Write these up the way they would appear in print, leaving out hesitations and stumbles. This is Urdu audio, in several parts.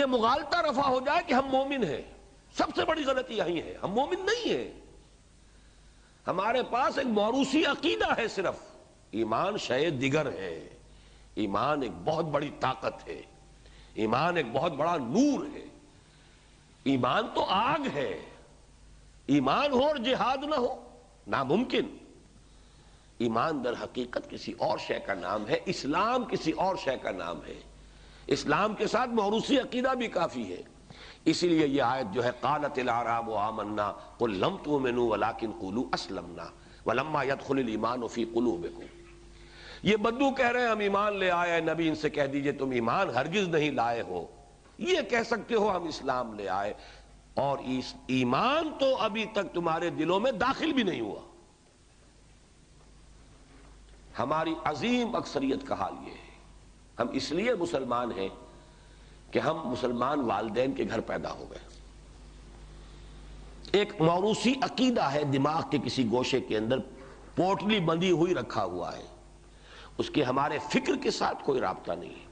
یہ مغالطہ رفع ہو جائے کہ ہم مومن ہیں، سب سے بڑی غلطی یہی ہے، ہم مومن نہیں ہیں۔ ہمارے پاس ایک موروثی عقیدہ ہے، صرف ایمان شے دیگر ہے۔ ایمان ایک بہت بڑی طاقت ہے، ایمان ایک بہت بڑا نور ہے، ایمان تو آگ ہے۔ ایمان ہو اور جہاد نہ ہو، ناممکن۔ ایمان در حقیقت کسی اور شے کا نام ہے، اسلام کسی اور شے کا نام ہے۔ اسلام کے ساتھ موروثی عقیدہ بھی کافی ہے۔ اسی لیے یہ آیت جو ہے قالت الاعراب آمنا قل لم تؤمنوا ولکن قولوا اسلمنا ولما يدخل الايمان في قلوبكم، یہ بدو کہہ رہے ہیں ہم ایمان لے آئے، نبی ان سے کہہ دیجئے تم ایمان ہرگز نہیں لائے ہو، یہ کہہ سکتے ہو ہم اسلام لے آئے، اور ایمان تو ابھی تک تمہارے دلوں میں داخل بھی نہیں ہوا۔ ہماری عظیم اکثریت کا حال یہ ہے۔ ہم اس لیے مسلمان ہیں کہ ہم مسلمان والدین کے گھر پیدا ہو گئے، ایک موروثی عقیدہ ہے دماغ کے کسی گوشے کے اندر پوٹلی بندھی ہوئی رکھا ہوا ہے، اس کے ہمارے فکر کے ساتھ کوئی رابطہ نہیں ہے۔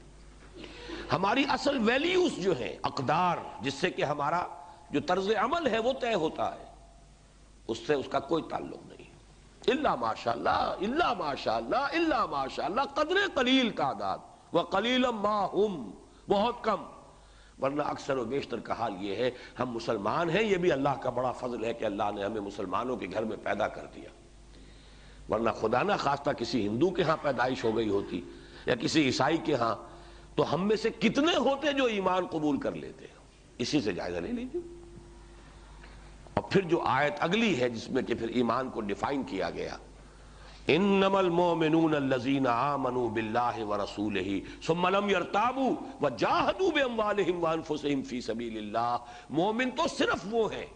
ہماری اصل ویلیوز جو ہیں، اقدار جس سے کہ ہمارا جو طرز عمل ہے وہ طے ہوتا ہے، اس سے اس کا کوئی تعلق نہیں۔ الا ماشاءاللہ، الا ماشاءاللہ، الا ماشاءاللہ، قدر قلیل تعداد، وقلیلا ما ہم، بہت کم۔ ورنہ اکثر و بیشتر کا حال یہ ہے ہم مسلمان ہیں، یہ بھی اللہ کا بڑا فضل ہے کہ اللہ نے ہمیں مسلمانوں کے گھر میں پیدا کر دیا، ورنہ خدا نہ خواستہ کسی ہندو کے ہاں پیدائش ہو گئی ہوتی یا کسی عیسائی کے ہاں، تو ہم میں سے کتنے ہوتے جو ایمان قبول کر لیتے۔ اسی سے جائزہ لے لیجیے۔ اور پھر جو آیت اگلی ہے جس میں کہ پھر ایمان کو ڈیفائن کیا گیا، انما المؤمنون الذين آمنوا بالله ورسوله ثم لم يرتابوا وجاهدوا باموالهم وانفسهم في سبيل الله، مومن تو صرف وہ ہیں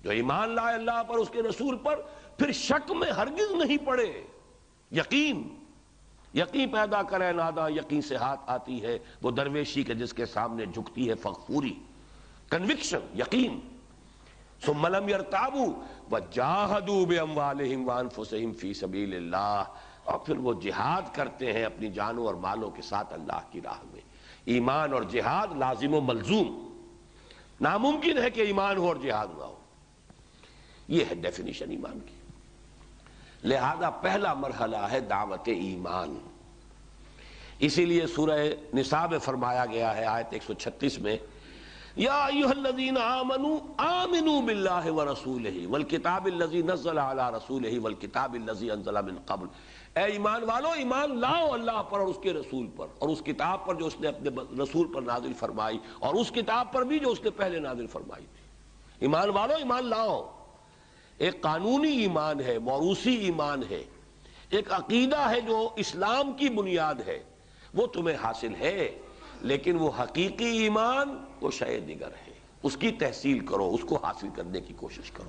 جو ایمان لائے اللہ پر، اس کے رسول پر، پھر شک میں ہرگز نہیں پڑے۔ یقین پیدا کرے ناداں یقین سے ہاتھ آتی ہے، وہ درویشی کے جس کے سامنے جھکتی ہے فغفوری، کنوکشن، یقین۔ ثم لم يرتابوا وجاهدوا باموالهم وانفسهم في سبيل الله، اور پھر وہ جہاد کرتے ہیں اپنی جانوں اور مالوں کے ساتھ اللہ کی راہ میں۔ ایمان اور جہاد لازم و ملزوم، ناممکن ہے کہ ایمان ہو اور جہاد نہ ہو۔ یہ ہے ڈیفینیشن ایمان کی۔ لہذا پہلا مرحلہ ہے دعوت ایمان۔ اسی لیے سورہ نساء میں فرمایا گیا ہے آیت 136 میں، یا ایھا الذین آمنوا آمنوا باللہ ورسولہ والکتاب الذی نزل علی رسولہ والکتاب الذی انزل من قبل، اے ایمان والو ایمان لاؤ اللہ پر اور اس کے رسول پر، اور اس کتاب پر جو اس نے اپنے رسول پر نازل فرمائی، اور اس کتاب پر بھی جو اس نے پہلے نازل فرمائی تھی۔ ایمان والو ایمان لاؤ۔ ایک قانونی ایمان ہے، موروثی ایمان ہے، ایک عقیدہ ہے جو اسلام کی بنیاد ہے، وہ تمہیں حاصل ہے، لیکن وہ حقیقی ایمان وہ شے دیگر ہے، اس کی تحصیل کرو، اس کو حاصل کرنے کی کوشش کرو۔